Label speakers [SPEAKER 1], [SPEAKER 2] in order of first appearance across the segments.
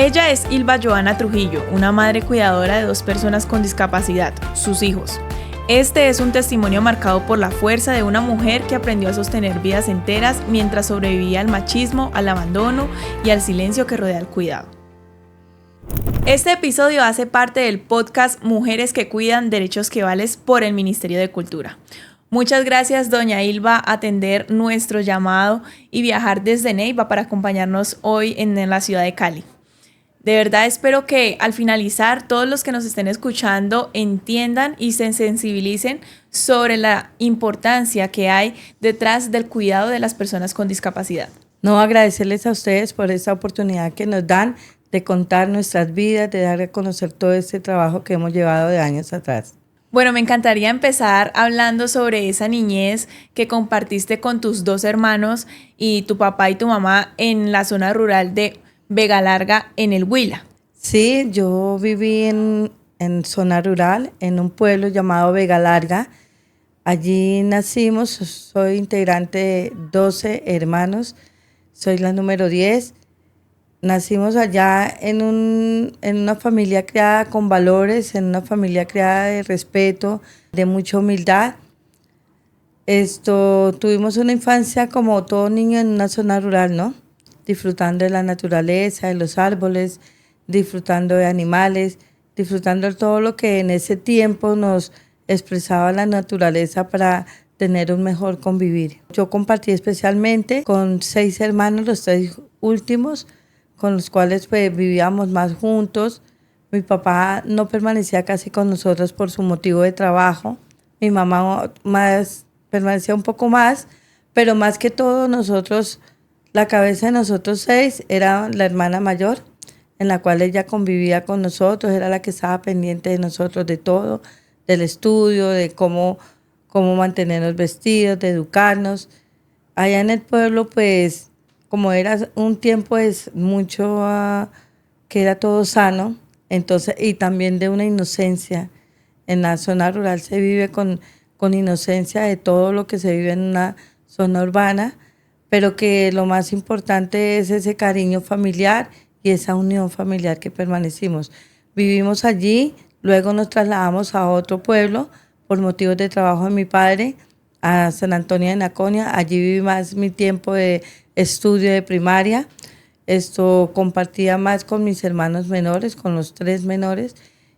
[SPEAKER 1] Ella es Ilva Joana Trujillo, una madre cuidadora de 2 personas con discapacidad, sus hijos. Este es un testimonio marcado por la fuerza de una mujer que aprendió a sostener vidas enteras mientras sobrevivía al machismo, al abandono y al silencio que rodea el cuidado. Este episodio hace parte del podcast Mujeres que Cuidan, Derechos que Vales por el Ministerio de Cultura. Muchas gracias, doña Ilva, a atender nuestro llamado y viajar desde Neiva para acompañarnos hoy en la ciudad de Cali. De verdad espero que al finalizar todos los que nos estén escuchando entiendan y se sensibilicen sobre la importancia que hay detrás del cuidado de las personas con discapacidad.
[SPEAKER 2] No, agradecerles a ustedes por esta oportunidad que nos dan de contar nuestras vidas, de dar a conocer todo este trabajo que hemos llevado de años atrás.
[SPEAKER 1] Bueno, me encantaría empezar hablando sobre esa niñez que compartiste con tus 2 hermanos y tu papá y tu mamá en la zona rural de Vega Larga, en el Huila.
[SPEAKER 2] Sí, yo viví en zona rural, en un pueblo llamado Vega Larga. Allí nacimos, soy integrante de 12 hermanos, soy la número 10. Nacimos allá en una familia creada con valores, en una familia creada de respeto, de mucha humildad. Tuvimos una infancia como todo niño en una zona rural, ¿no? Disfrutando de la naturaleza, de los árboles, disfrutando de animales, disfrutando de todo lo que en ese tiempo nos expresaba la naturaleza para tener un mejor convivir. Yo compartí especialmente con 6 hermanos, los 3 últimos, con los cuales pues, vivíamos más juntos. Mi papá no permanecía casi con nosotros por su motivo de trabajo. Mi mamá permanecía un poco más, pero más que todo nosotros, la cabeza de nosotros 6 era la hermana mayor, en la cual ella convivía con nosotros, era la que estaba pendiente de nosotros, de todo, del estudio, de cómo mantenernos vestidos, de educarnos. Allá en el pueblo, pues, como era un tiempo mucho que era todo sano, entonces, y también de una inocencia. En la zona rural se vive con inocencia de todo lo que se vive en una zona urbana, pero que lo más importante es ese cariño familiar y esa unión familiar que permanecimos. Vivimos allí, luego nos trasladamos a otro pueblo por motivos de trabajo de mi padre, a San Antonio de Naconia. Allí viví más mi tiempo de estudio de primaria. Compartía más con mis hermanos menores, con los 3 menores,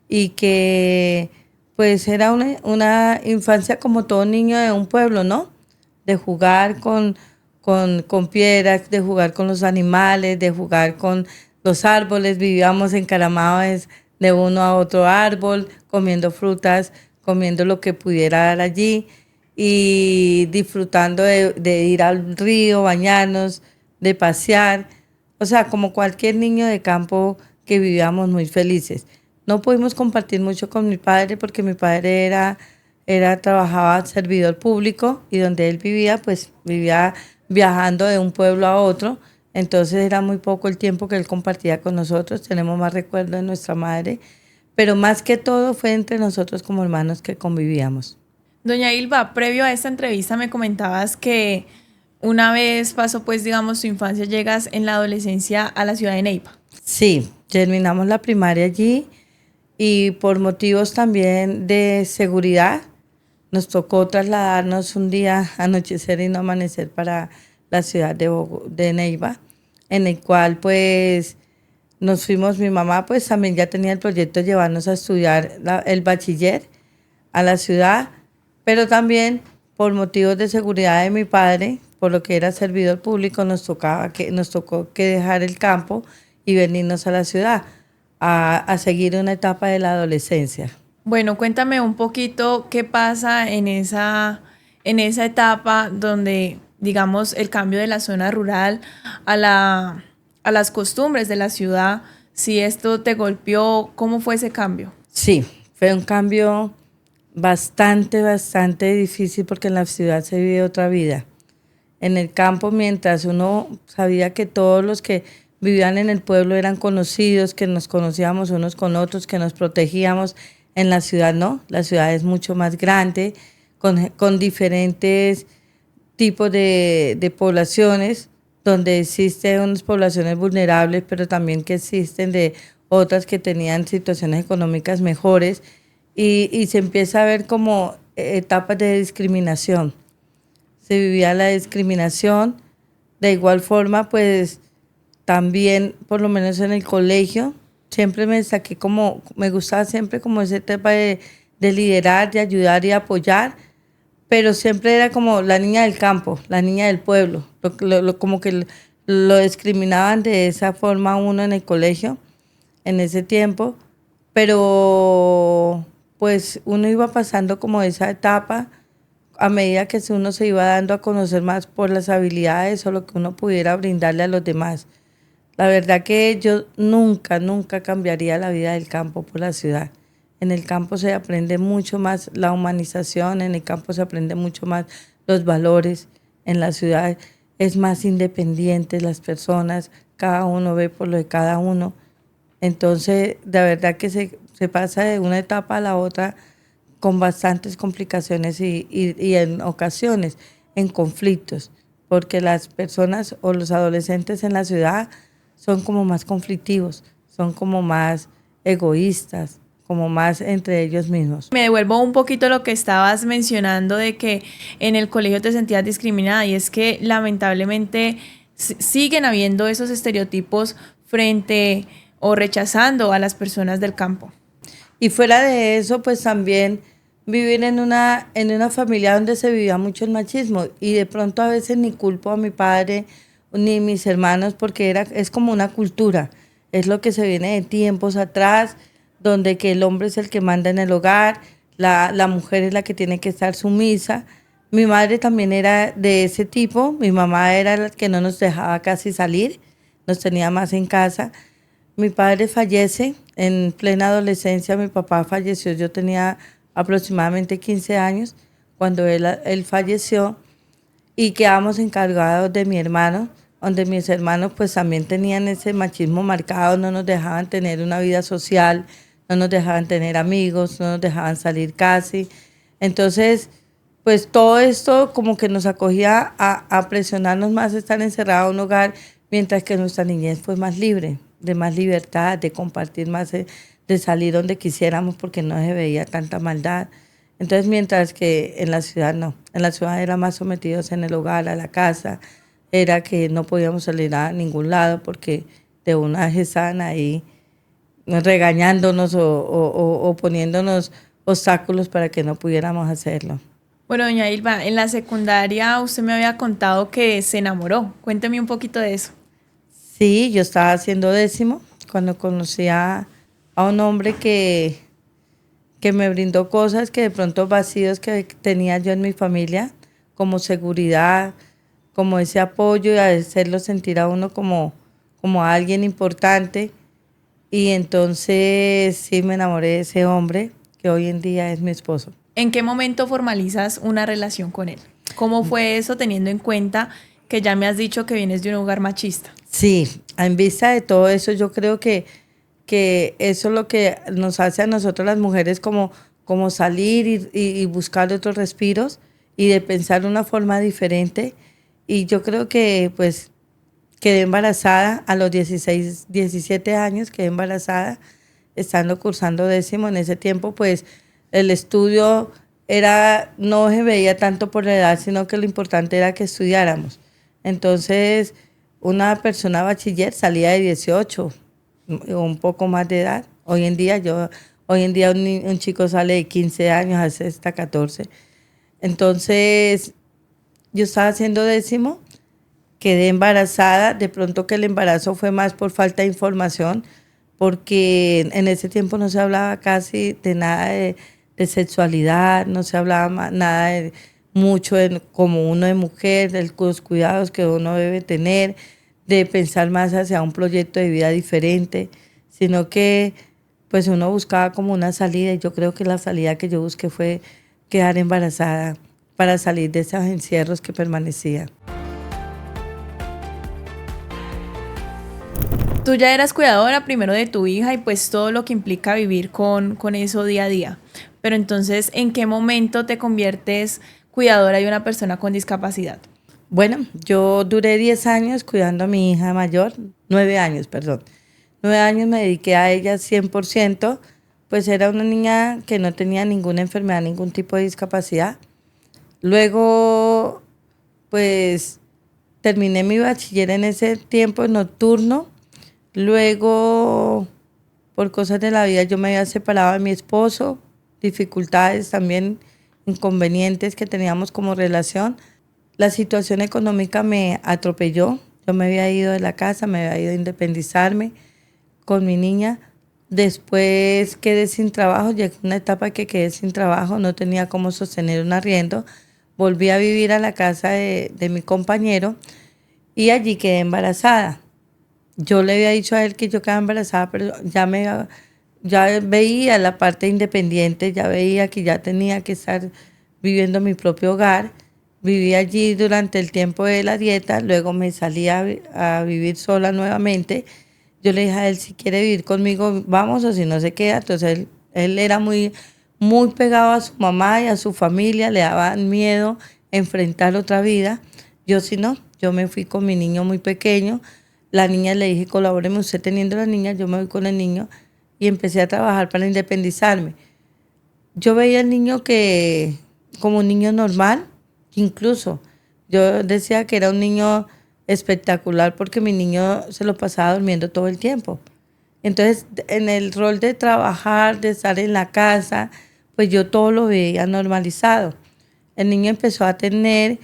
[SPEAKER 2] y que pues era una infancia como todo niño de un pueblo, ¿no? De jugar con piedras, de jugar con los animales, de jugar con los árboles. Vivíamos encaramados de uno a otro árbol, comiendo frutas, comiendo lo que pudiera dar allí y disfrutando de ir al río, bañarnos, de pasear. O sea, como cualquier niño de campo que vivíamos muy felices. No pudimos compartir mucho con mi padre porque mi padre trabajaba servidor público y donde él vivía, pues vivía viajando de un pueblo a otro. Entonces era muy poco el tiempo que él compartía con nosotros. Tenemos más recuerdos de nuestra madre, pero más que todo fue entre nosotros como hermanos que convivíamos.
[SPEAKER 1] Doña Ilva, previo a esta entrevista me comentabas que una vez pasó, pues, digamos, tu infancia, llegas en la adolescencia a la ciudad de Neiva.
[SPEAKER 2] Sí, terminamos la primaria allí y por motivos también de seguridad nos tocó trasladarnos un día, anochecer y no amanecer, para la ciudad de Neiva, en el cual pues nos fuimos. Mi mamá pues también ya tenía el proyecto de llevarnos a estudiar el bachiller a la ciudad, pero también por motivos de seguridad de mi padre, por lo que era servidor público, nos tocó que dejar el campo y venirnos a la ciudad a seguir una etapa de la adolescencia.
[SPEAKER 1] Bueno, cuéntame un poquito qué pasa en esa etapa donde, digamos, el cambio de la zona rural a las costumbres de la ciudad. Si esto te golpeó, ¿cómo fue ese cambio?
[SPEAKER 2] Sí, fue un cambio bastante difícil porque en la ciudad se vive otra vida. En el campo, mientras uno sabía que todos los que vivían en el pueblo eran conocidos, que nos conocíamos unos con otros, que nos protegíamos, en la ciudad no. La ciudad es mucho más grande, con diferentes tipos de poblaciones, donde existen unas poblaciones vulnerables, pero también que existen de otras que tenían situaciones económicas mejores, y se empieza a ver como etapas de discriminación. Se vivía la discriminación, de igual forma, pues también, por lo menos en el colegio, siempre me saqué como, me gustaba siempre como ese tema de liderar, de ayudar y apoyar, pero siempre era como la niña del campo, la niña del pueblo, como que lo discriminaban de esa forma a uno en el colegio en ese tiempo, pero pues uno iba pasando como esa etapa a medida que uno se iba dando a conocer más por las habilidades o lo que uno pudiera brindarle a los demás. La verdad que yo nunca cambiaría la vida del campo por la ciudad. En el campo se aprende mucho más la humanización, en el campo se aprende mucho más los valores. En la ciudad es más independiente las personas, cada uno ve por lo de cada uno. Entonces, de verdad que se pasa de una etapa a la otra con bastantes complicaciones y en ocasiones en conflictos, porque las personas o los adolescentes en la ciudad son como más conflictivos, son como más egoístas, como más entre ellos mismos.
[SPEAKER 1] Me devuelvo un poquito lo que estabas mencionando de que en el colegio te sentías discriminada, y es que lamentablemente siguen habiendo esos estereotipos frente o rechazando a las personas del campo.
[SPEAKER 2] Y fuera de eso, pues también vivir en una familia donde se vivía mucho el machismo, y de pronto a veces ni culpo a mi padre ni mis hermanos, porque es como una cultura, es lo que se viene de tiempos atrás, donde que el hombre es el que manda en el hogar, la mujer es la que tiene que estar sumisa. Mi madre también era de ese tipo, mi mamá era la que no nos dejaba casi salir, nos tenía más en casa. Mi padre fallece en plena adolescencia, mi papá falleció, yo tenía aproximadamente 15 años cuando él falleció, y quedamos encargados de mi hermano, donde mis hermanos pues también tenían ese machismo marcado, no nos dejaban tener una vida social, no nos dejaban tener amigos, no nos dejaban salir casi. Entonces, pues todo esto como que nos acogía a presionarnos más, estar encerrados en un hogar, mientras que nuestra niñez fue más libre, de más libertad, de compartir más, de salir donde quisiéramos porque no se veía tanta maldad. Entonces, mientras que en la ciudad no, en la ciudad era más sometidos en el hogar, a la casa, era que no podíamos salir a ningún lado porque de una vez estaban ahí regañándonos o poniéndonos obstáculos para que no pudiéramos hacerlo.
[SPEAKER 1] Bueno, doña Ilva, en la secundaria usted me había contado que se enamoró. Cuénteme un poquito de eso.
[SPEAKER 2] Sí, yo estaba haciendo décimo cuando conocí a un hombre que me brindó cosas que de pronto vacíos que tenía yo en mi familia, como seguridad, como ese apoyo y hacerlo sentir a uno como alguien importante. Y entonces sí me enamoré de ese hombre que hoy en día es mi esposo.
[SPEAKER 1] ¿En qué momento formalizas una relación con él? ¿Cómo fue eso, teniendo en cuenta que ya me has dicho que vienes de un hogar machista?
[SPEAKER 2] Sí, en vista de todo eso, yo creo que eso es lo que nos hace a nosotros las mujeres como salir y buscar otros respiros y de pensar de una forma diferente. Y yo creo que pues quedé embarazada a los 16, 17 años, quedé embarazada estando cursando décimo. En ese tiempo pues el estudio no se veía tanto por la edad, sino que lo importante era que estudiáramos. Entonces, una persona bachiller salía de 18 o un poco más de edad. Hoy en día un chico sale de 15 años hasta 14. Entonces, yo estaba haciendo décimo, quedé embarazada. De pronto que el embarazo fue más por falta de información, porque en ese tiempo no se hablaba casi de nada de sexualidad, no se hablaba nada mucho como uno de mujer, de los cuidados que uno debe tener, de pensar más hacia un proyecto de vida diferente, sino que pues uno buscaba como una salida, y yo creo que la salida que yo busqué fue quedar embarazada para salir de esos encierros que permanecía.
[SPEAKER 1] Tú ya eras cuidadora primero de tu hija y pues todo lo que implica vivir con eso día a día. Pero entonces, ¿en qué momento te conviertes cuidadora de una persona con discapacidad?
[SPEAKER 2] Bueno, yo duré 10 años cuidando a mi hija mayor, 9 años, perdón. 9 años me dediqué a ella 100%, pues era una niña que no tenía ninguna enfermedad, ningún tipo de discapacidad. Luego, pues terminé mi bachiller en ese tiempo nocturno. Luego, por cosas de la vida, yo me había separado de mi esposo, dificultades también, inconvenientes que teníamos como relación. La situación económica me atropelló. Yo me había ido de la casa, me había ido a independizarme con mi niña. Después quedé sin trabajo, llegué a una etapa que quedé sin trabajo, no tenía cómo sostener un arriendo. Volví a vivir a la casa de mi compañero y allí quedé embarazada. Yo le había dicho a él que yo quedaba embarazada, pero ya veía la parte independiente, ya veía que ya tenía que estar viviendo mi propio hogar. Viví allí durante el tiempo de la dieta, luego me salí a vivir sola nuevamente. Yo le dije a él, si quiere vivir conmigo, vamos, o si no se queda. Entonces él era muy pegado a su mamá y a su familia, le daba miedo enfrentar otra vida. Yo sí no, yo me fui con mi niño muy pequeño. La niña le dije, colabóreme usted teniendo la niña, yo me voy con el niño y empecé a trabajar para independizarme. Yo veía al niño que como un niño normal, incluso yo decía que era un niño espectacular porque mi niño se lo pasaba durmiendo todo el tiempo. Entonces, en el rol de trabajar, de estar en la casa, pues yo todo lo veía normalizado. El niño empezó a tener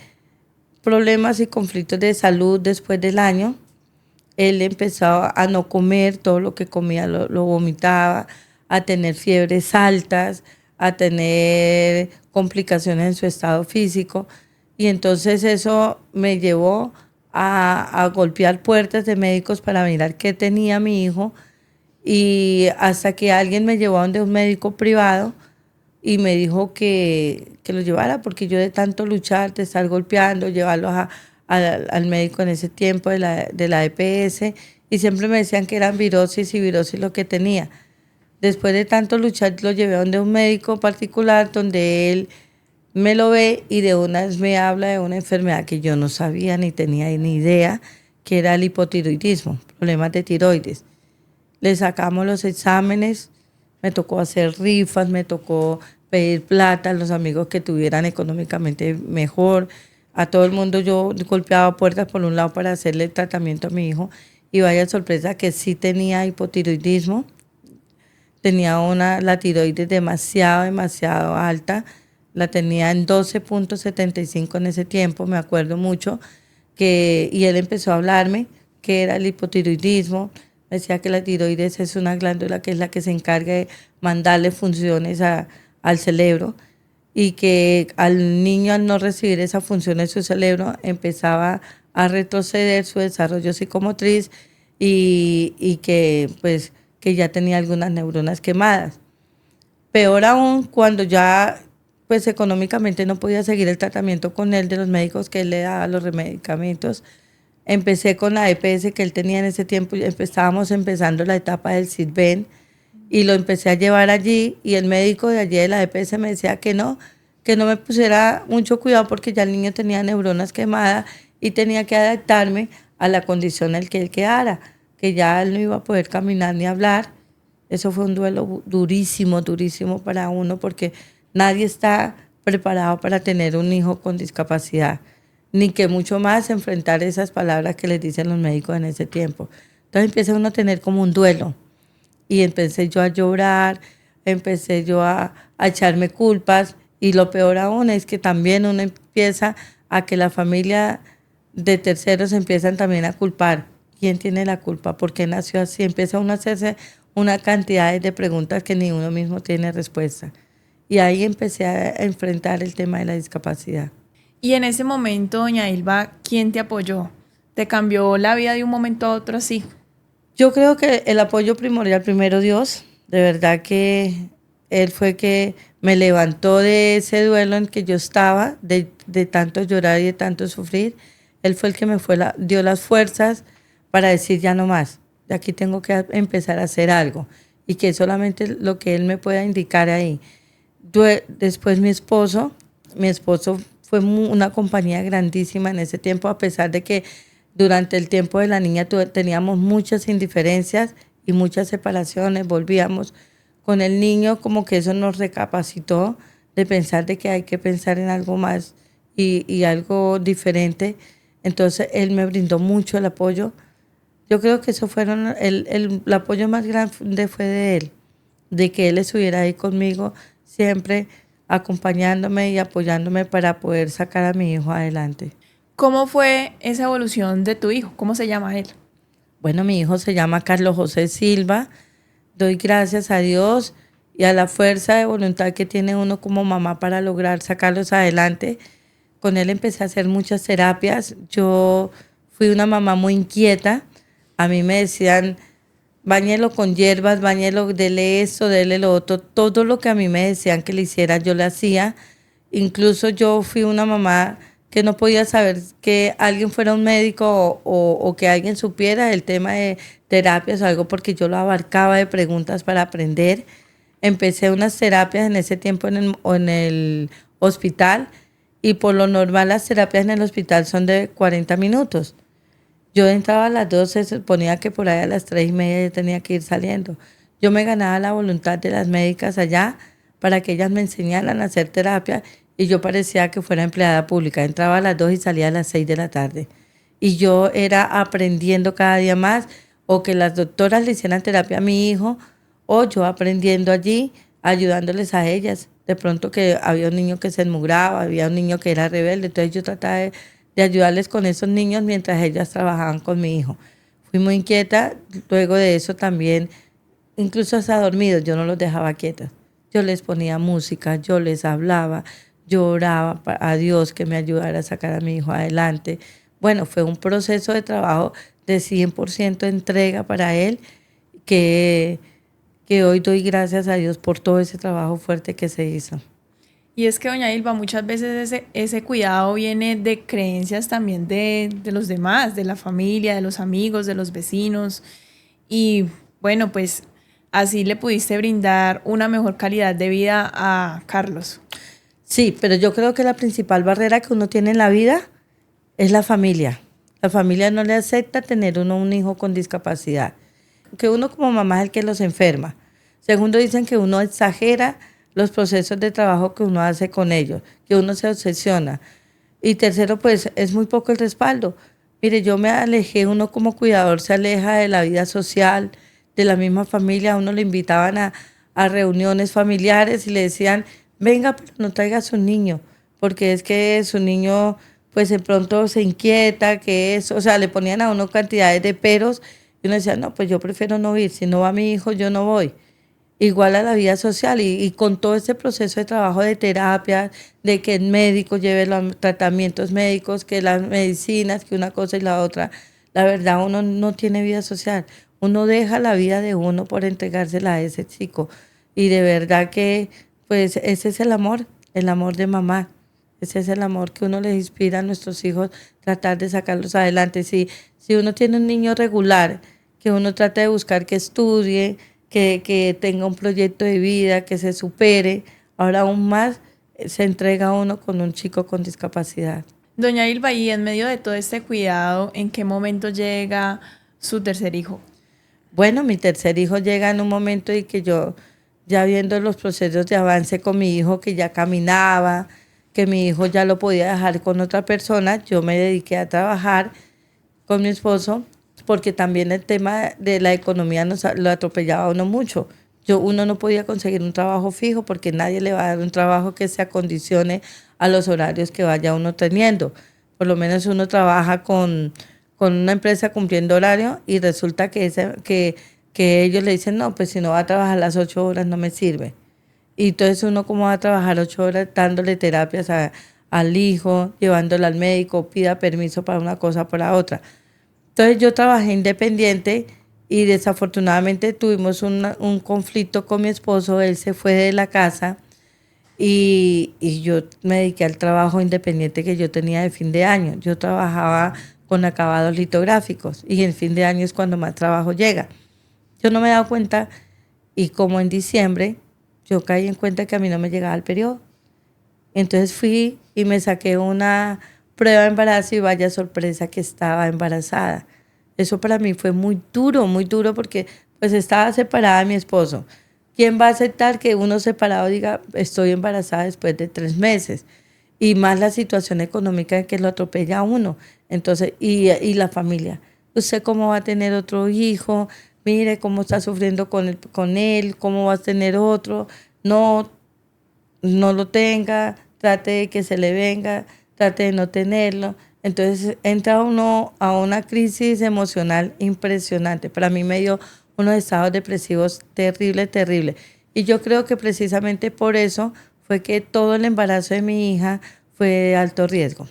[SPEAKER 2] problemas y conflictos de salud después del año. Él empezó a no comer, todo lo que comía lo vomitaba, a tener fiebres altas, a tener complicaciones en su estado físico. Y entonces eso me llevó a golpear puertas de médicos para mirar qué tenía mi hijo. Y hasta que alguien me llevó a donde un médico privado y me dijo que lo llevara, porque yo de tanto luchar, de estar golpeando, llevarlos al médico en ese tiempo de la EPS, y siempre me decían que eran virosis lo que tenía. Después de tanto luchar, lo llevé a donde un médico particular, donde él me lo ve y de una vez me habla de una enfermedad que yo no sabía ni tenía ni idea, que era el hipotiroidismo, problemas de tiroides. Le sacamos los exámenes, me tocó hacer rifas, me tocó pedir plata a los amigos que tuvieran económicamente mejor. A todo el mundo yo golpeaba puertas por un lado para hacerle el tratamiento a mi hijo y vaya sorpresa que sí tenía hipotiroidismo. Tenía la tiroides demasiado alta. La tenía en 12,75 en ese tiempo, me acuerdo mucho. Y él empezó a hablarme que era el hipotiroidismo. Me decía que la tiroides es una glándula que es la que se encarga de mandarle funciones al cerebro y que al niño, al no recibir esa función en su cerebro, empezaba a retroceder su desarrollo psicomotriz y que pues que ya tenía algunas neuronas quemadas. Peor aún cuando ya pues económicamente no podía seguir el tratamiento con él de los médicos que él le daba los medicamentos. Empecé con la EPS que él tenía en ese tiempo, estábamos empezando la etapa del Sitben y lo empecé a llevar allí y el médico de allí de la EPS me decía que no me pusiera mucho cuidado porque ya el niño tenía neuronas quemadas y tenía que adaptarme a la condición en la que él quedara, que ya él no iba a poder caminar ni hablar. Eso fue un duelo durísimo para uno porque nadie está preparado para tener un hijo con discapacidad, ni que mucho más enfrentar esas palabras que les dicen los médicos en ese tiempo. Entonces empieza uno a tener como un duelo y empecé yo a llorar, empecé yo a echarme culpas y lo peor aún es que también uno empieza a que la familia de terceros empiezan también a culpar. ¿Quién tiene la culpa? ¿Por qué nació así? Empieza uno a hacerse una cantidad de preguntas que ni uno mismo tiene respuesta. Y ahí empecé a enfrentar el tema de la discapacidad.
[SPEAKER 1] Y en ese momento, doña Ilva, ¿quién te apoyó? ¿Te cambió la vida de un momento a otro así?
[SPEAKER 2] Yo creo que el apoyo primordial, primero Dios, de verdad que Él fue que me levantó de ese duelo en que yo estaba, de tanto llorar y de tanto sufrir. Él fue el que dio las fuerzas para decir ya no más, de aquí tengo que empezar a hacer algo y que solamente lo que Él me pueda indicar ahí. Después mi esposo fue una compañía grandísima en ese tiempo, a pesar de que durante el tiempo de la niña teníamos muchas indiferencias y muchas separaciones, volvíamos con el niño, como que eso nos recapacitó de pensar de que hay que pensar en algo más y algo diferente. Entonces él me brindó mucho el apoyo. Yo creo que eso fueron el apoyo más grande fue de él, de que él estuviera ahí conmigo siempre acompañándome y apoyándome para poder sacar a mi hijo adelante.
[SPEAKER 1] ¿Cómo fue esa evolución de tu hijo? ¿Cómo se llama él?
[SPEAKER 2] Bueno, mi hijo se llama Carlos José Silva. Doy gracias a Dios y a la fuerza de voluntad que tiene uno como mamá para lograr sacarlos adelante. Con él empecé a hacer muchas terapias. Yo fui una mamá muy inquieta. A mí me decían, báñelo con hierbas, báñelo, dele esto, dele lo otro. Todo lo que a mí me decían que le hiciera, yo le hacía. Incluso yo fui una mamá que no podía saber que alguien fuera un médico o que alguien supiera el tema de terapias o algo, porque yo lo abarcaba de preguntas para aprender. Empecé unas terapias en ese tiempo en el hospital, y por lo normal las terapias en el hospital son de 40 minutos. Yo entraba a las 12, se suponía que por ahí a las 3:30 yo tenía que ir saliendo. Yo me ganaba la voluntad de las médicas allá para que ellas me enseñaran a hacer terapia, y yo parecía que fuera empleada pública. Entraba a las 2 y salía a las 6 de la tarde. Y yo era aprendiendo cada día más, o que las doctoras le hicieran terapia a mi hijo, o yo aprendiendo allí, ayudándoles a ellas. De pronto que había un niño que se enmugraba, había un niño que era rebelde, entonces yo trataba de ayudarles con esos niños mientras ellas trabajaban con mi hijo. Fui muy inquieta, luego de eso también, incluso hasta dormidos, yo no los dejaba quietos. Yo les ponía música, yo les hablaba, yo oraba a Dios que me ayudara a sacar a mi hijo adelante. Bueno, fue un proceso de trabajo de 100% entrega para él, que, que hoy doy gracias a Dios por todo ese trabajo fuerte que se hizo.
[SPEAKER 1] Y es que, doña Ilva, muchas veces ese cuidado viene de creencias también de los demás, de la familia, de los amigos, de los vecinos. Y bueno, pues así le pudiste brindar una mejor calidad de vida a Carlos.
[SPEAKER 2] Sí, pero yo creo que la principal barrera que uno tiene en la vida es la familia. La familia no le acepta tener uno un hijo con discapacidad. Que uno como mamá es el que los enferma. Segundo, dicen que uno exagera los procesos de trabajo que uno hace con ellos, que uno se obsesiona. Y tercero, pues es muy poco el respaldo. Mire, yo me alejé, uno como cuidador se aleja de la vida social, de la misma familia. A uno le invitaban a reuniones familiares y le decían, venga, pero no traiga a su niño, porque es que su niño pues de pronto se inquieta, que es, o sea, le ponían a uno cantidades de peros, y uno decía, no, pues yo prefiero no ir, si no va mi hijo, yo no voy. Igual a la vida social, y con todo ese proceso de trabajo de terapia, de que el médico lleve los tratamientos médicos, que las medicinas, que una cosa y la otra, la verdad uno no tiene vida social. Uno deja la vida de uno por entregársela a ese chico. Y de verdad que pues ese es el amor de mamá. Ese es el amor que uno les inspira a nuestros hijos, tratar de sacarlos adelante. Si uno tiene un niño regular, que uno trata de buscar que estudie, que tenga un proyecto de vida, que se supere, ahora aún más se entrega uno con un chico con discapacidad.
[SPEAKER 1] Doña Ilva, y en medio de todo este cuidado, ¿en qué momento llega su tercer hijo?
[SPEAKER 2] Bueno, mi tercer hijo llega en un momento y que yo, ya viendo los procesos de avance con mi hijo, que ya caminaba, que mi hijo ya lo podía dejar con otra persona, yo me dediqué a trabajar con mi esposo, porque también el tema de la economía lo atropellaba a uno mucho. Uno no podía conseguir un trabajo fijo porque nadie le va a dar un trabajo que se acondicione a los horarios que vaya uno teniendo. Por lo menos uno trabaja con una empresa cumpliendo horario, y resulta que ellos le dicen, no, pues si no va a trabajar las 8 horas no me sirve. Y entonces uno como va a trabajar 8 horas dándole terapias al hijo, llevándolo al médico, pida permiso para una cosa, para otra. Entonces yo trabajé independiente, y desafortunadamente tuvimos un conflicto con mi esposo. Él se fue de la casa, y yo me dediqué al trabajo independiente que yo tenía de fin de año. Yo trabajaba con acabados litográficos, y en fin de año es cuando más trabajo llega. Yo no me he dado cuenta, y como en diciembre yo caí en cuenta que a mí no me llegaba el periodo. Entonces fui y me saqué una prueba de embarazo y vaya sorpresa que estaba embarazada. Eso para mí fue muy duro porque pues estaba separada de mi esposo. ¿Quién va a aceptar que uno separado diga estoy embarazada después de 3 meses? Y más la situación económica que lo atropella a uno. Entonces, y la familia. ¿Usted cómo va a tener otro hijo? Mire cómo está sufriendo con él, cómo va a tener otro. No, no lo tenga, trate de que se le venga, trate de no tenerlo. Entonces entra uno a una crisis emocional impresionante. Para mí me dio unos estados depresivos terrible. Y yo creo que precisamente por eso fue que todo el embarazo de mi hija fue de alto riesgo.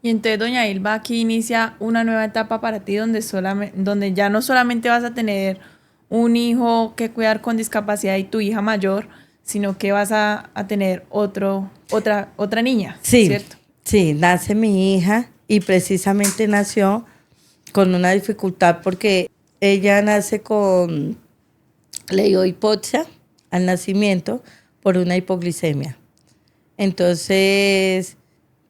[SPEAKER 1] Y entonces, doña Ilva, aquí inicia una nueva etapa para ti donde ya no solamente vas a tener un hijo que cuidar con discapacidad y tu hija mayor, sino que vas a tener otra niña,
[SPEAKER 2] Sí,
[SPEAKER 1] ¿cierto?
[SPEAKER 2] sí, nace mi hija y precisamente nació con una dificultad porque ella nace con, le dio hipoxia al nacimiento por una hipoglicemia. Entonces,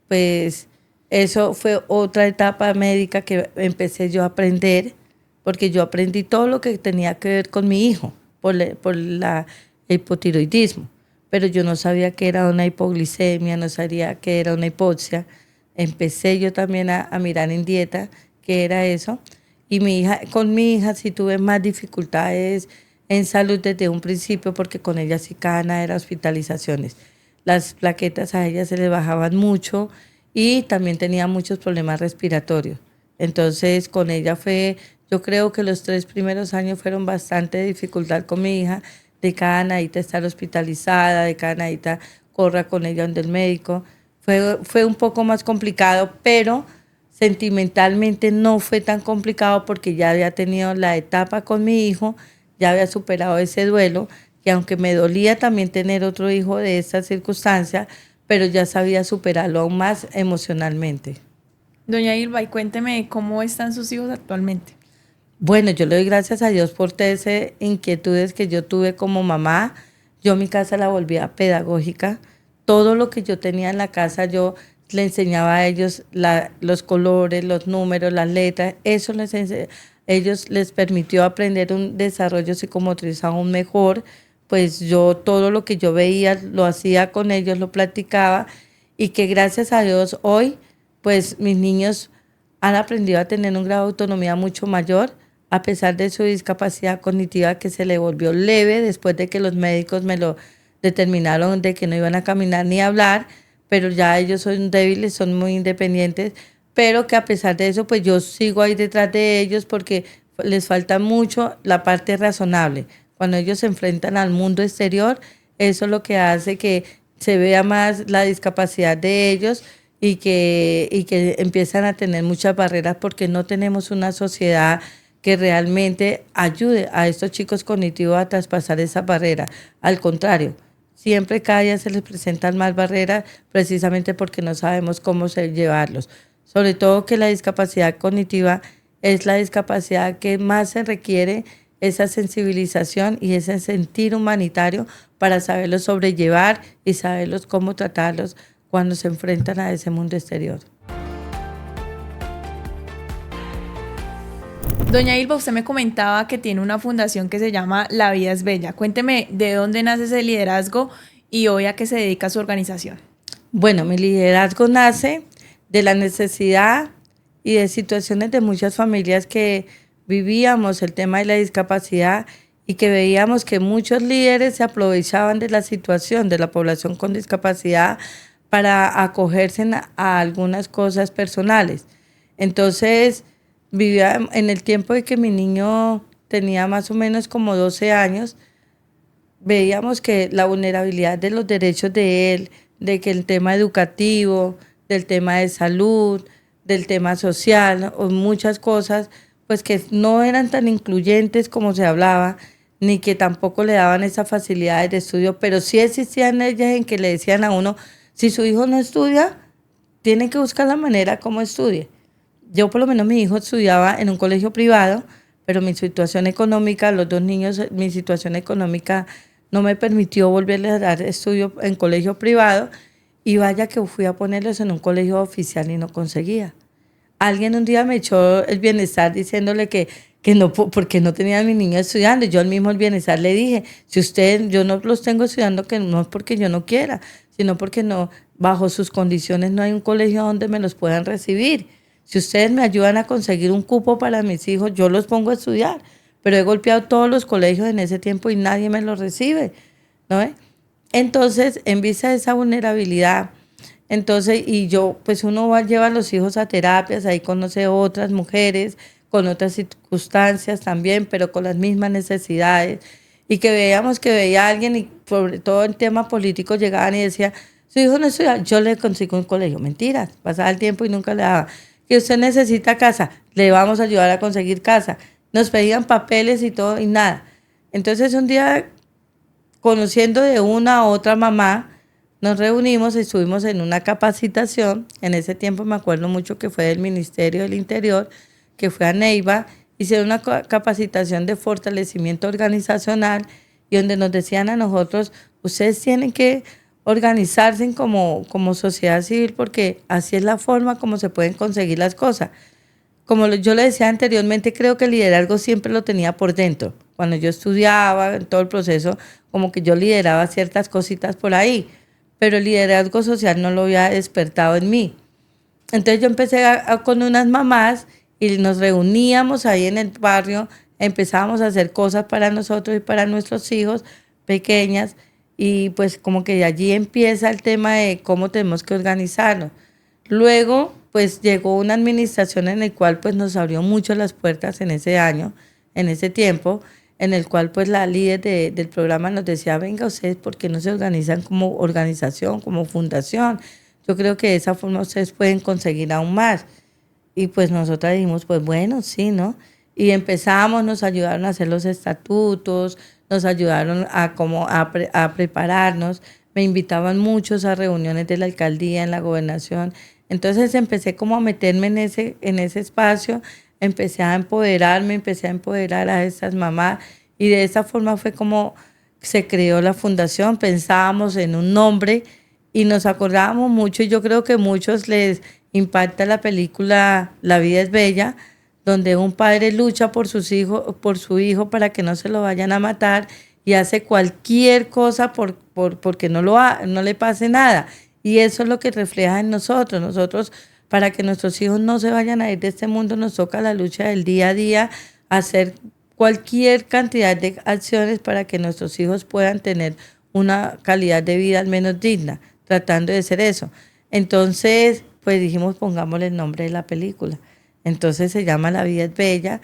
[SPEAKER 2] pues eso fue otra etapa médica que empecé yo a aprender, porque yo aprendí todo lo que tenía que ver con mi hijo por la hipotiroidismo, pero yo no sabía que era una hipoglicemia, no sabía que era una hipoxia. Empecé yo también a mirar en dieta qué era eso, y con mi hija sí tuve más dificultades en salud desde un principio, porque con ella sí cada nada era hospitalizaciones. Las plaquetas a ella se le bajaban mucho y también tenía muchos problemas respiratorios. Entonces con ella yo creo que los 3 primeros años fueron bastante de dificultad con mi hija, de cada nadita estar hospitalizada, de cada nadita corra con ella donde el médico. Fue un poco más complicado, pero sentimentalmente no fue tan complicado porque ya había tenido la etapa con mi hijo, ya había superado ese duelo, que aunque me dolía también tener otro hijo de esta circunstancia, pero ya sabía superarlo aún más emocionalmente.
[SPEAKER 1] Doña Ilva, y cuénteme cómo están sus hijos actualmente.
[SPEAKER 2] Bueno, yo le doy gracias a Dios por todas esas inquietudes que yo tuve como mamá. Yo mi casa la volvía pedagógica. Todo lo que yo tenía en la casa, yo le enseñaba a ellos los colores, los números, las letras. Ellos les permitió aprender un desarrollo psicomotriz aún mejor. Pues yo todo lo que yo veía lo hacía con ellos, lo platicaba, y que gracias a Dios hoy, pues mis niños han aprendido a tener un grado de autonomía mucho mayor, a pesar de su discapacidad cognitiva que se le volvió leve después de que los médicos me lo determinaron de que no iban a caminar ni a hablar, pero ya ellos son débiles, son muy independientes, pero que a pesar de eso, pues yo sigo ahí detrás de ellos porque les falta mucho la parte razonable. Cuando ellos se enfrentan al mundo exterior, eso es lo que hace que se vea más la discapacidad de ellos, y que empiezan a tener muchas barreras porque no tenemos una sociedad que realmente ayude a estos chicos cognitivos a traspasar esa barrera. Al contrario, siempre cada día se les presentan más barreras precisamente porque no sabemos cómo llevarlos. Sobre todo que la discapacidad cognitiva es la discapacidad que más se requiere esa sensibilización y ese sentir humanitario para saberlos sobrellevar y saberlos cómo tratarlos cuando se enfrentan a ese mundo exterior.
[SPEAKER 1] Doña Ilva, usted me comentaba que tiene una fundación que se llama La Vida es Bella. Cuénteme de dónde nace ese liderazgo y hoy a qué se dedica su organización.
[SPEAKER 2] Bueno, mi liderazgo nace de la necesidad y de situaciones de muchas familias que vivíamos el tema de la discapacidad y que veíamos que muchos líderes se aprovechaban de la situación de la población con discapacidad para acogerse a algunas cosas personales. Entonces, vivía en el tiempo de que mi niño tenía más o menos como 12 años, veíamos que la vulnerabilidad de los derechos de él, de que el tema educativo, del tema de salud, del tema social, o muchas cosas, pues que no eran tan incluyentes como se hablaba, ni que tampoco le daban esas facilidades de estudio, pero sí existían ellas en que le decían a uno, si su hijo no estudia, tiene que buscar la manera como estudie. Yo por lo menos mi hijo estudiaba en un colegio privado, pero mi situación económica, los dos niños, mi situación económica no me permitió volverles a dar estudio en colegio privado, Y vaya que fui a ponerlos en un colegio oficial y no conseguía. Alguien un día me echó el bienestar diciéndole que no, porque no tenía a mi niño estudiando. Yo al mismo el bienestar le dije, si usted, yo no los tengo estudiando, que no es porque yo no quiera, sino porque no, bajo sus condiciones no hay un colegio donde me los puedan recibir. Si ustedes me ayudan a conseguir un cupo para mis hijos, yo los pongo a estudiar. Pero he golpeado todos los colegios en ese tiempo y nadie me los recibe, ¿no? Entonces, en vista de esa vulnerabilidad, entonces, y yo, pues uno va, lleva a los hijos a terapias, ahí conoce otras mujeres con otras circunstancias también, pero con las mismas necesidades. Y que veíamos que veía a alguien y sobre todo en temas políticos llegaban y decía, su hijo no estudia, yo le consigo un colegio. Mentiras, pasaba el tiempo y nunca le daba. Que usted necesita casa, le vamos a ayudar a conseguir casa. Nos pedían papeles y todo y nada. Entonces un día, conociendo de una a otra mamá, nos reunimos y estuvimos en una capacitación. En ese tiempo me acuerdo mucho que fue del Ministerio del Interior, que fue a Neiva. Hicieron una capacitación de fortalecimiento organizacional y donde nos decían a nosotros, ustedes tienen que organizarse como sociedad civil porque así es la forma como se pueden conseguir las cosas. Como yo le decía anteriormente, creo que el liderazgo siempre lo tenía por dentro. Cuando yo estudiaba, en todo el proceso, como que yo lideraba ciertas cositas por ahí, pero el liderazgo social no lo había despertado en mí. Entonces yo empecé con unas mamás y nos reuníamos ahí en el barrio, empezábamos a hacer cosas para nosotros y para nuestros hijos pequeñas y pues como que de allí empieza el tema de cómo tenemos que organizarnos. Luego, pues llegó una administración en el cual pues nos abrió mucho las puertas en ese año, en ese tiempo, en el cual pues la líder del programa nos decía, venga ustedes, ¿por qué no se organizan como organización, como fundación? Yo creo que de esa forma ustedes pueden conseguir aún más. Y pues nosotras dijimos, pues bueno, sí, ¿no? Y empezamos, nos ayudaron a hacer los estatutos, nos ayudaron a prepararnos, me invitaban muchos a reuniones de la alcaldía, en la gobernación. Entonces empecé como a meterme en ese espacio, empecé a empoderarme, empecé a empoderar a estas mamás y de esa forma fue como se creó la fundación. Pensábamos en un nombre y nos acordábamos mucho y yo creo que a muchos les impacta la película La vida es bella, donde un padre lucha por sus hijos, por su hijo para que no se lo vayan a matar y hace cualquier cosa porque no le pase nada. Y eso es lo que refleja en nosotros. Nosotros, para que nuestros hijos no se vayan a ir de este mundo, nos toca la lucha del día a día, hacer cualquier cantidad de acciones para que nuestros hijos puedan tener una calidad de vida al menos digna, tratando de ser eso. Entonces, pues dijimos, pongámosle el nombre de la película. Entonces se llama La vida es bella.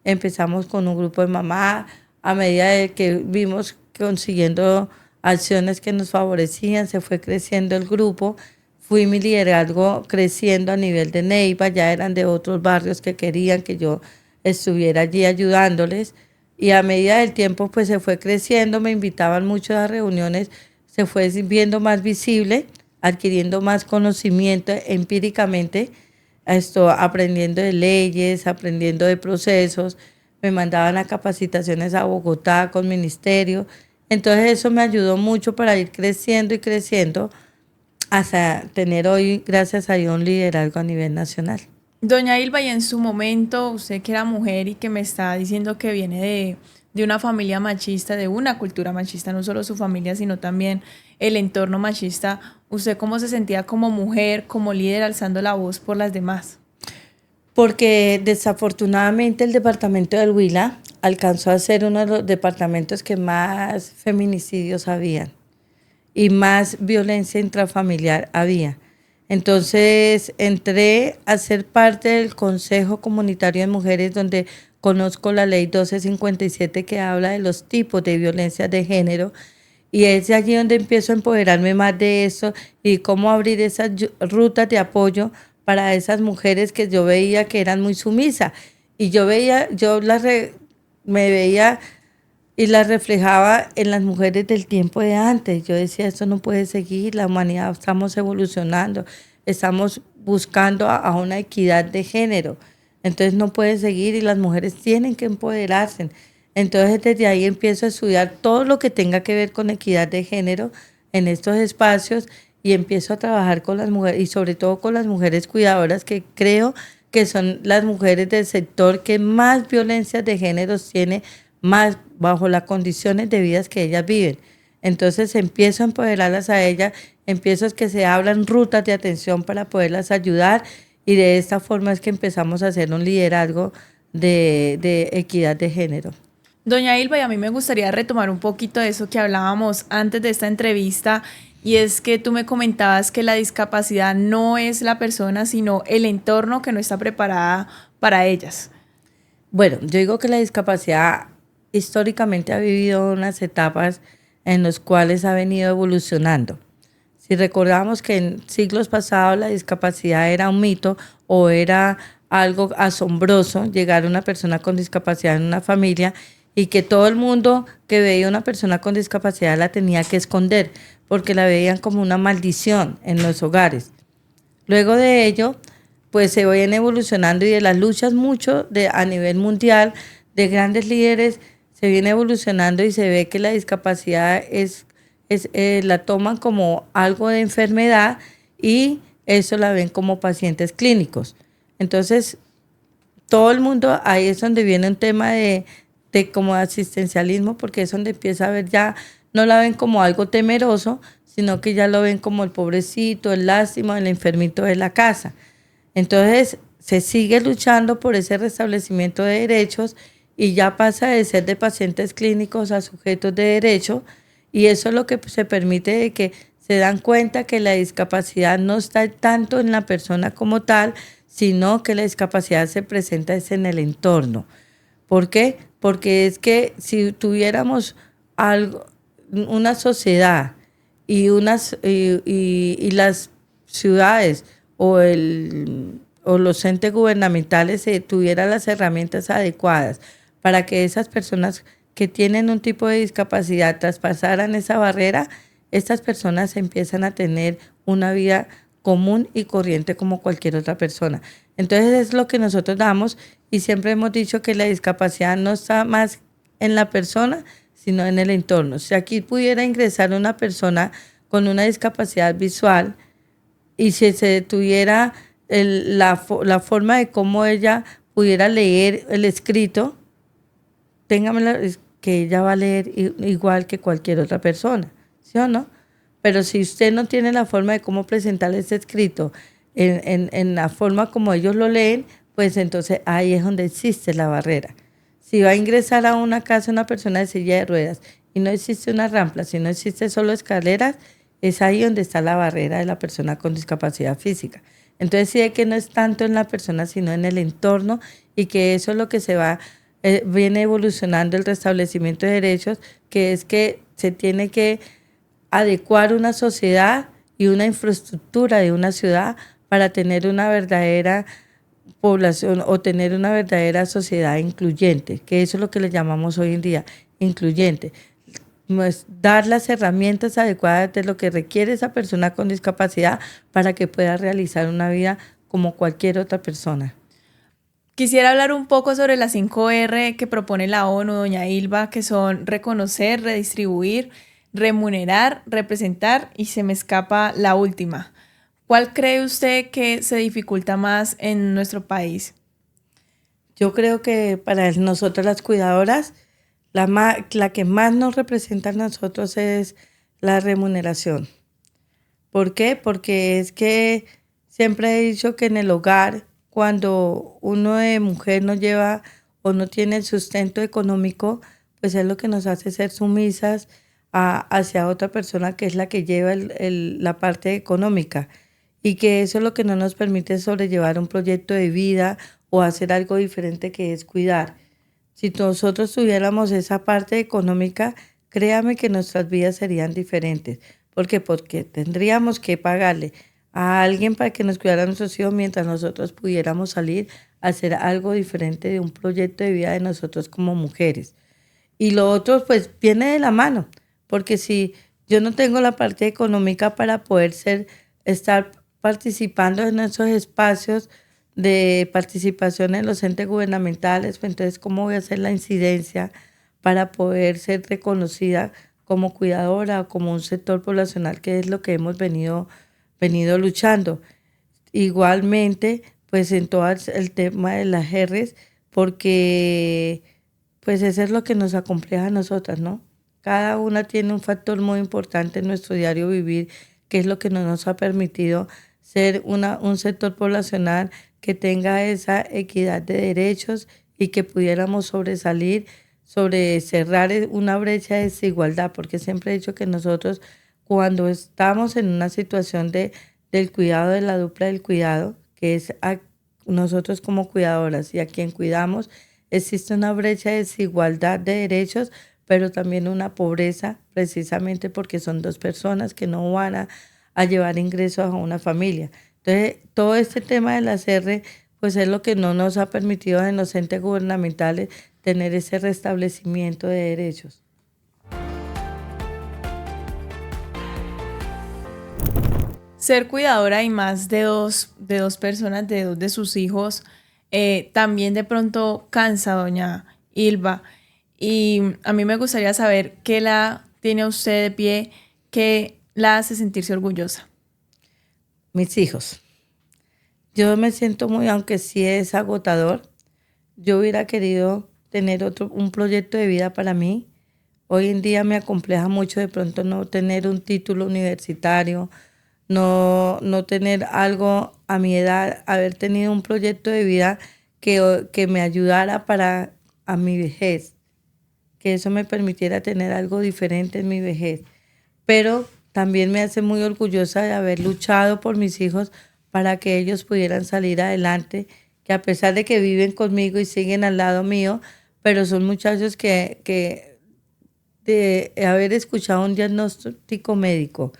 [SPEAKER 2] Empezamos con un grupo de mamás, a medida de que vimos consiguiendo acciones que nos favorecían, se fue creciendo el grupo, fui mi liderazgo creciendo a nivel de Neiva, ya eran de otros barrios que querían que yo estuviera allí ayudándoles y a medida del tiempo pues se fue creciendo, me invitaban mucho a reuniones, se fue viendo más visible, adquiriendo más conocimiento empíricamente, aprendiendo de leyes, aprendiendo de procesos, me mandaban a capacitaciones a Bogotá con ministerio. Entonces eso me ayudó mucho para ir creciendo y creciendo hasta tener hoy, gracias a Dios, un liderazgo a nivel nacional.
[SPEAKER 1] Doña Ilva, y en su momento, usted que era mujer y que me está diciendo que viene de una familia machista, de una cultura machista, no solo su familia, sino también el entorno machista, ¿usted cómo se sentía como mujer, como líder, alzando la voz por las demás?
[SPEAKER 2] Porque desafortunadamente el departamento del Huila alcanzó a ser uno de los departamentos que más feminicidios habían y más violencia intrafamiliar había. Entonces entré a ser parte del Consejo Comunitario de Mujeres donde conozco la ley 1257 que habla de los tipos de violencia de género y es allí donde empiezo a empoderarme más de eso y cómo abrir esas rutas de apoyo para esas mujeres que yo veía que eran muy sumisas y yo veía, me veía y las reflejaba en las mujeres del tiempo de antes. Yo decía, esto no puede seguir, la humanidad estamos evolucionando, estamos buscando a una equidad de género, entonces no puede seguir y las mujeres tienen que empoderarse. Entonces desde ahí empiezo a estudiar todo lo que tenga que ver con equidad de género en estos espacios y empiezo a trabajar con las mujeres y sobre todo con las mujeres cuidadoras, que creo que son las mujeres del sector que más violencias de género tiene, más bajo las condiciones de vida que ellas viven. Entonces empiezo a empoderarlas a ellas, empiezo a que se abran rutas de atención para poderlas ayudar, y de esta forma es que empezamos a hacer un liderazgo de equidad de género.
[SPEAKER 1] Doña Ilva, y a mí me gustaría retomar un poquito de eso que hablábamos antes de esta entrevista, y es que tú me comentabas que la discapacidad no es la persona, sino el entorno que no está preparada para ellas.
[SPEAKER 2] Bueno, yo digo que la discapacidad históricamente ha vivido unas etapas en las cuales ha venido evolucionando. Si recordamos que en siglos pasados la discapacidad era un mito o era algo asombroso, llegar a una persona con discapacidad en una familia, y que todo el mundo que veía una persona con discapacidad la tenía que esconder porque la veían como una maldición en los hogares. Luego de ello, pues se viene evolucionando, y de las luchas mucho a nivel mundial de grandes líderes se viene evolucionando, y se ve que la discapacidad la toman como algo de enfermedad, y eso la ven como pacientes clínicos. Entonces, todo el mundo, ahí es donde viene un tema de como asistencialismo, porque es donde empieza a ver, ya no la ven como algo temeroso, sino que ya lo ven como el pobrecito, el lástima, el enfermito de la casa. Entonces se sigue luchando por ese restablecimiento de derechos, y ya pasa de ser de pacientes clínicos a sujetos de derecho, y eso es lo que se permite, de que se dan cuenta que la discapacidad no está tanto en la persona como tal, sino que la discapacidad se presenta es en el entorno. ¿Por qué? Porque es que si tuviéramos algo, una sociedad y las ciudades o los entes gubernamentales tuvieran las herramientas adecuadas para que esas personas que tienen un tipo de discapacidad traspasaran esa barrera, estas personas empiezan a tener una vida común y corriente como cualquier otra persona. Entonces es lo que nosotros damos, y siempre hemos dicho que la discapacidad no está más en la persona, sino en el entorno. Si aquí pudiera ingresar una persona con una discapacidad visual, y si se tuviera la forma de cómo ella pudiera leer el escrito, téngamela, que ella va a leer igual que cualquier otra persona, ¿sí o no? Pero si usted no tiene la forma de cómo presentar ese escrito en la forma como ellos lo leen, pues entonces ahí es donde existe la barrera. Si va a ingresar a una casa una persona de silla de ruedas y no existe una rampa, si no existe solo escaleras, es ahí donde está la barrera de la persona con discapacidad física. Entonces sí, es que no es tanto en la persona, sino en el entorno, y que eso es lo que viene evolucionando el restablecimiento de derechos, que es que se tiene que adecuar una sociedad y una infraestructura de una ciudad para tener una verdadera población o tener una verdadera sociedad incluyente, que eso es lo que le llamamos hoy en día incluyente. Pues dar las herramientas adecuadas de lo que requiere esa persona con discapacidad para que pueda realizar una vida como cualquier otra persona.
[SPEAKER 1] Quisiera hablar un poco sobre las 5R que propone la ONU, doña Ilva, que son reconocer, redistribuir, remunerar, representar, y se me escapa la última. ¿Cuál cree usted que se dificulta más en nuestro país?
[SPEAKER 2] Yo creo que para nosotros las cuidadoras, la que más nos representa a nosotros es la remuneración. ¿Por qué? Porque es que siempre he dicho que en el hogar, cuando uno de mujer no lleva o no tiene el sustento económico, pues es lo que nos hace ser sumisas hacia otra persona que es la que lleva la parte económica, y que eso es lo que no nos permite sobrellevar un proyecto de vida o hacer algo diferente, que es cuidar. Si nosotros tuviéramos esa parte económica, créame que nuestras vidas serían diferentes. ¿Por qué? Porque tendríamos que pagarle a alguien para que nos cuidara a nuestros hijos mientras nosotros pudiéramos salir a hacer algo diferente de un proyecto de vida de nosotros como mujeres. Y lo otro, pues, viene de la mano, porque si yo no tengo la parte económica para poder estar participando en esos espacios de participación en los entes gubernamentales, pues entonces, ¿cómo voy a hacer la incidencia para poder ser reconocida como cuidadora o como un sector poblacional, que es lo que hemos venido luchando. Igualmente, pues en todo el tema de las R's, porque pues eso es lo que nos acompleja a nosotras, ¿no? Cada una tiene un factor muy importante en nuestro diario vivir, que es lo que no nos ha permitido ser un sector poblacional que tenga esa equidad de derechos y que pudiéramos sobresalir sobre cerrar una brecha de desigualdad, porque siempre he dicho que nosotros cuando estamos en una situación del cuidado, de la dupla del cuidado, que es nosotros como cuidadoras y a quien cuidamos, existe una brecha de desigualdad de derechos, pero también una pobreza, precisamente porque son dos personas que no van a llevar ingresos a una familia. Entonces, todo este tema de las R, pues es lo que no nos ha permitido en los entes gubernamentales tener ese restablecimiento de derechos.
[SPEAKER 1] Ser cuidadora y más de dos personas, de dos de sus hijos, también de pronto cansa, doña Ilva. Y a mí me gustaría saber qué la tiene a usted de pie, qué la hace sentirse orgullosa.
[SPEAKER 2] Mis hijos. Yo me siento muy, aunque sí es agotador, yo hubiera querido tener un proyecto de vida para mí. Hoy en día me acompleja mucho de pronto no tener un título universitario, no tener algo a mi edad, haber tenido un proyecto de vida que me ayudara a mi vejez, que eso me permitiera tener algo diferente en mi vejez. Pero también me hace muy orgullosa de haber luchado por mis hijos para que ellos pudieran salir adelante, que a pesar de que viven conmigo y siguen al lado mío, pero son muchachos que de haber escuchado un diagnóstico médico,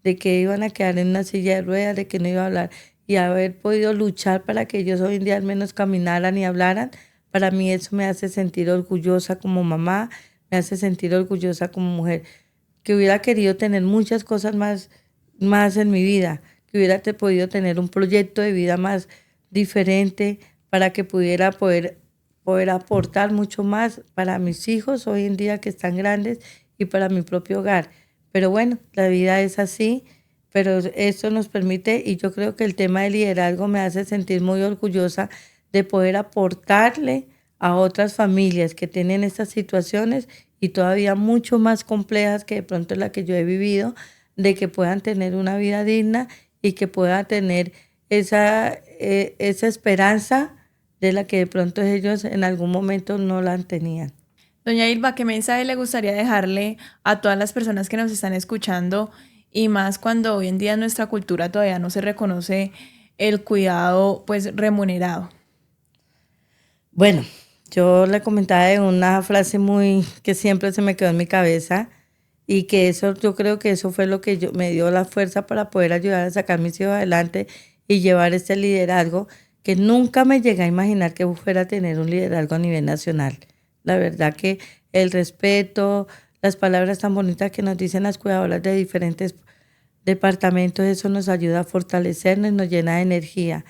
[SPEAKER 2] de que iban a quedar en una silla de ruedas, de que no iba a hablar, y haber podido luchar para que ellos hoy en día al menos caminaran y hablaran, para mí eso me hace sentir orgullosa como mamá, me hace sentir orgullosa como mujer, que hubiera querido tener muchas cosas más en mi vida, que hubiera podido tener un proyecto de vida más diferente para que pudiera poder aportar mucho más para mis hijos hoy en día que están grandes y para mi propio hogar. Pero bueno, la vida es así, pero esto nos permite, y yo creo que el tema del liderazgo me hace sentir muy orgullosa de poder aportarle a otras familias que tienen estas situaciones y todavía mucho más complejas que de pronto la que yo he vivido, de que puedan tener una vida digna y que puedan tener esa esperanza de la que de pronto ellos en algún momento no la tenían.
[SPEAKER 1] Doña Ilva, ¿qué mensaje le gustaría dejarle a todas las personas que nos están escuchando y más cuando hoy en día en nuestra cultura todavía no se reconoce el cuidado pues remunerado?
[SPEAKER 2] Bueno, yo le comentaba de una frase que siempre se me quedó en mi cabeza y que eso, yo creo que eso fue lo que me dio la fuerza para poder ayudar a sacar mis hijos adelante y llevar este liderazgo, que nunca me llegué a imaginar que fuera a tener un liderazgo a nivel nacional. La verdad que el respeto, las palabras tan bonitas que nos dicen las cuidadoras de diferentes departamentos, eso nos ayuda a fortalecernos y nos llena de energía.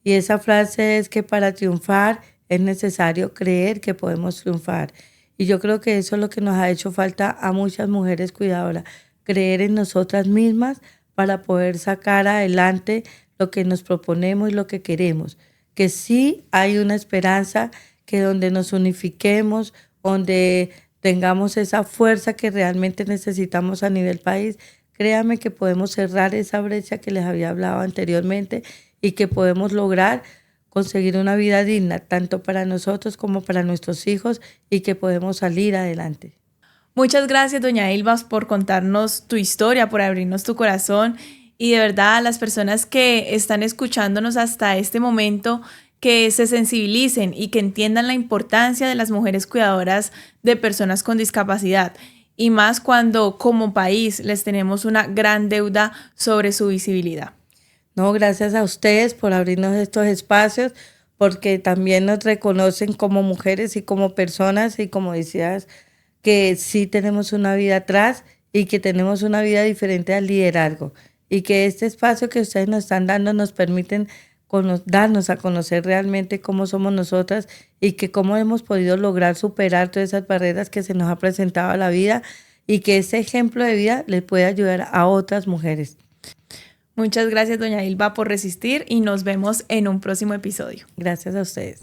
[SPEAKER 2] Y esa frase es que para triunfar es necesario creer que podemos triunfar. Y yo creo que eso es lo que nos ha hecho falta a muchas mujeres cuidadoras, creer en nosotras mismas para poder sacar adelante lo que nos proponemos y lo que queremos. Que sí hay una esperanza, que donde nos unifiquemos, donde tengamos esa fuerza que realmente necesitamos a nivel país, créanme que podemos cerrar esa brecha que les había hablado anteriormente y que podemos lograr conseguir una vida digna, tanto para nosotros como para nuestros hijos, y que podemos salir adelante.
[SPEAKER 1] Muchas gracias, doña Ilva, por contarnos tu historia, por abrirnos tu corazón y de verdad a las personas que están escuchándonos hasta este momento, que se sensibilicen y que entiendan la importancia de las mujeres cuidadoras de personas con discapacidad y más cuando como país les tenemos una gran deuda sobre su visibilidad.
[SPEAKER 2] No, gracias a ustedes por abrirnos estos espacios, porque también nos reconocen como mujeres y como personas y como decías, que sí tenemos una vida atrás y que tenemos una vida diferente al liderazgo y que este espacio que ustedes nos están dando nos permiten darnos a conocer realmente cómo somos nosotras y que cómo hemos podido lograr superar todas esas barreras que se nos ha presentado a la vida y que ese ejemplo de vida les pueda ayudar a otras mujeres.
[SPEAKER 1] Muchas gracias, doña Ilva, por resistir y nos vemos en un próximo episodio.
[SPEAKER 2] Gracias a ustedes.